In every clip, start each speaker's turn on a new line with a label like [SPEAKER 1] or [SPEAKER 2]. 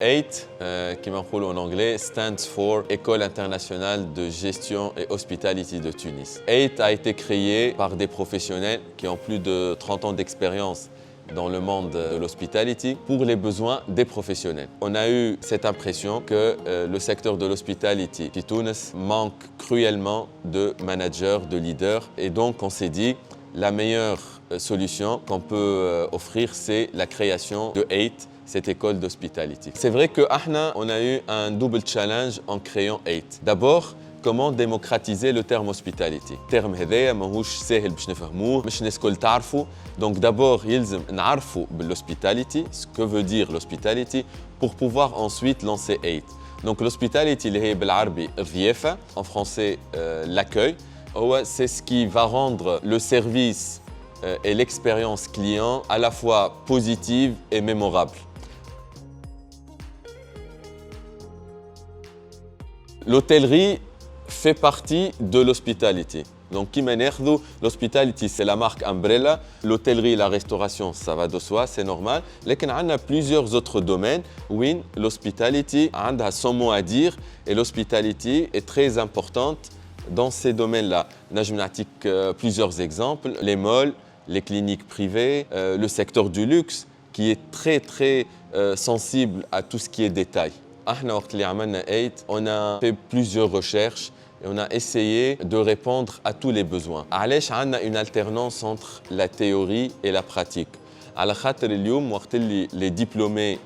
[SPEAKER 1] 8, qui m'enroule en anglais, stands for École internationale de gestion et hospitality de Tunis. 8 a été créé par des professionnels qui ont plus de 30 ans d'expérience dans le monde de l'hospitality pour les besoins des professionnels. On a eu cette impression que le secteur de l'hospitality qui Tunis manque cruellement de managers, de leaders, et donc on s'est dit la meilleure solution qu'on peut offrir, c'est la création de 8, cette école d'hospitality. C'est vrai qu'on a eu un double challenge en créant 8. D'abord, comment démocratiser le terme hospitality. الترم هذايا ماهوش ساهل باش نفهموه، مش الناس الكل تعرفوا. Donc d'abord يلزم نعرفوا بالhospitality, ce que veut dire l'hospitality, pour pouvoir ensuite lancer 8. Donc l'hospitality اللي هي بالعربي الضيافة, en français l'accueil, c'est ce qui va rendre le service et l'expérience client à la fois positive et mémorable. L'hôtellerie fait partie de l'hospitality. Donc, l'hospitality, c'est la marque Umbrella. L'hôtellerie, la restauration, ça va de soi, c'est normal. Mais on a plusieurs autres domaines où l'hospitality a son mot à dire et l'hospitality est très importante dans ces domaines-là. Je vais vous plusieurs exemples. Les malls, les cliniques privées, le secteur du luxe qui est très sensible à tout ce qui est détail. On a fait plusieurs recherches et on a essayé de répondre à tous les besoins. علاش عندنا une alternance entre la théorie et la pratique. على خاطر اليوم وقت اللي les diplômés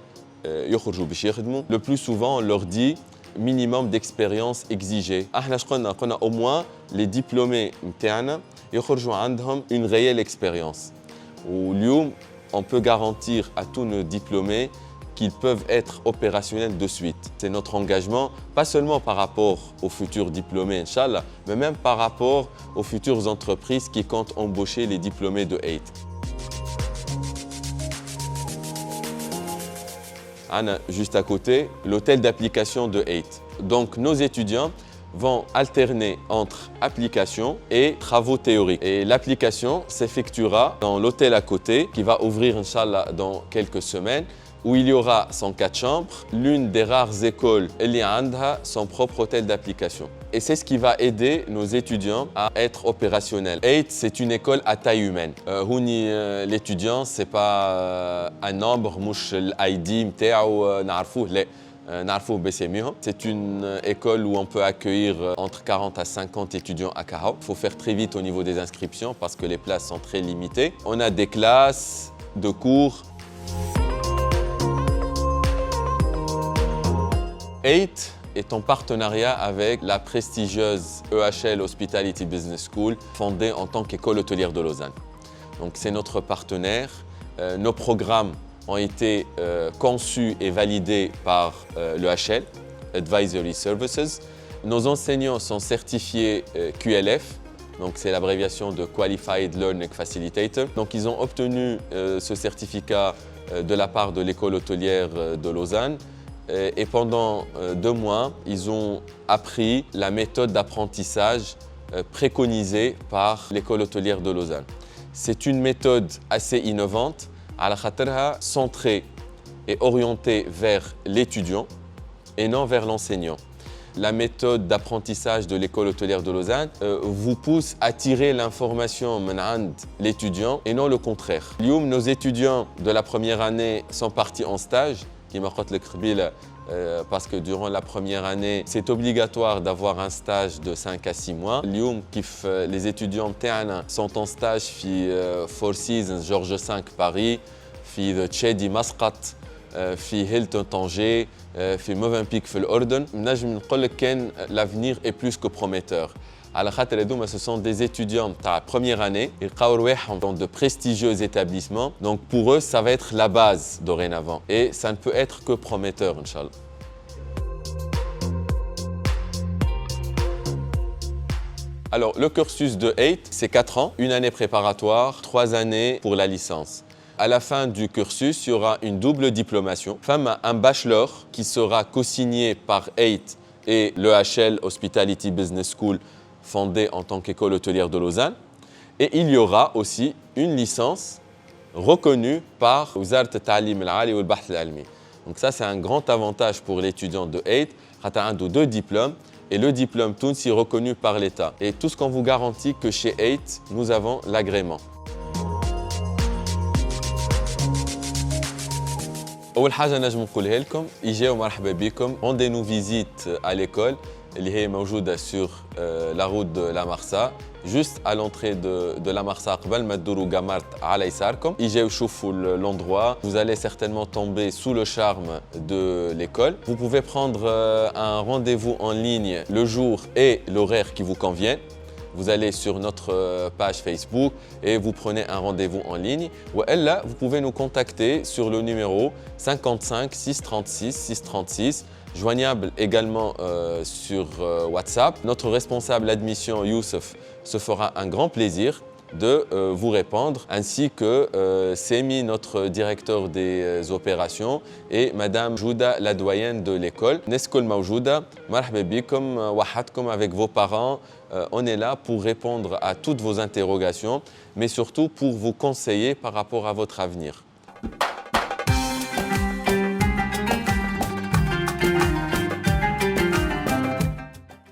[SPEAKER 1] يخرجوا باش يخدموا, le plus souvent on leur dit minimum d'expérience exigée. احنا اش قلنا au moins les diplômés نتاعنا يخرجوا عندهم une réelle expérience. واليوم on peut garantir à tous nos diplômés qu'ils peuvent être opérationnels de suite. C'est notre engagement, pas seulement par rapport aux futurs diplômés, Inch'Allah, mais même par rapport aux futures entreprises qui comptent embaucher les diplômés de 8. Anna, juste à côté, l'hôtel d'application de 8. Donc nos étudiants vont alterner entre application et travaux théoriques. Et l'application s'effectuera dans l'hôtel à côté qui va ouvrir, Inch'Allah, dans quelques semaines, où il y aura 104 chambres, l'une des rares écoles qui a son propre hôtel d'application. Et c'est ce qui va aider nos étudiants à être opérationnels. 8, c'est une école à taille humaine. L'étudiant, ce n'est pas un nombre, l'ID, c'est une école où on peut accueillir entre 40 à 50 étudiants à Kahao. Il faut faire très vite au niveau des inscriptions parce que les places sont très limitées. On a des classes de cours. 8 est en partenariat avec la prestigieuse EHL Hospitality Business School, fondée en tant qu'école hôtelière de Lausanne. Donc c'est notre partenaire. Nos programmes ont été conçus et validés par l'EHL, Advisory Services. Nos enseignants sont certifiés QLF, donc c'est l'abréviation de Qualified Learning Facilitator. Donc ils ont obtenu ce certificat de la part de l'école hôtelière de Lausanne. Et pendant 2 mois, ils ont appris la méthode d'apprentissage préconisée par l'école hôtelière de Lausanne. C'est une méthode assez innovante, centrée et orientée vers l'étudiant et non vers l'enseignant. La méthode d'apprentissage de l'école hôtelière de Lausanne vous pousse à tirer l'information de l'étudiant et non le contraire. Nos étudiants de la première année sont partis en stage. Parce que durant la première année, c'est obligatoire d'avoir un stage de 5 à 6 mois. Les étudiants sont en stage à Four Seasons, Georges V Paris, à Tchedi Masqat, à Hilton Tanger, à Movenpick في الأردن. L'avenir est plus que prometteur. Ce sont des étudiants de la première année, ils sont dans de prestigieux établissements. Donc pour eux, ça va être la base dorénavant. Et ça ne peut être que prometteur, Inch'Allah. Alors, le cursus de 8, c'est 4 ans, 1 année préparatoire, 3 années pour la licence. À la fin du cursus, il y aura une double diplomation. Un bachelor qui sera co-signé par 8 et l'EHL Hospitality Business School, fondée en tant qu'école hôtelière de Lausanne. Et il y aura aussi une licence reconnue par Wizard al-Ta'lim al-Ali wal Bahth al-Almi. Donc ça, c'est un grand avantage pour l'étudiant de 8. Il a deux diplômes et le diplôme Tounsi reconnu par l'État. Et tout ce qu'on vous garantit que chez 8, nous avons l'agrément. أول حاجة نجم نقولها لكم إجاو مرحبا بكم. Rendez-nous visite à l'école اللي هي موجودة sur la route de la Marsa, juste à l'entrée de la Marsa قبل ما تدوروا قمرت على يساركم. إجاو شوفوا l'endroit. Vous allez certainement tomber sous le charme de l'école. Vous pouvez prendre un rendez-vous en ligne le jour et l'horaire qui vous convient. Vous allez sur notre page Facebook et vous prenez un rendez-vous en ligne. Ou là, vous pouvez nous contacter sur le numéro 55 636 636, joignable également sur WhatsApp. Notre responsable admission, Youssef, se fera un grand plaisir de vous répondre, ainsi que Semi, notre directeur des opérations, et Madame Jouda, la doyenne de l'école. Neskol Maoujouda, marhaba bikum, wahadkum avec vos parents. On est là pour répondre à toutes vos interrogations, mais surtout pour vous conseiller par rapport à votre avenir.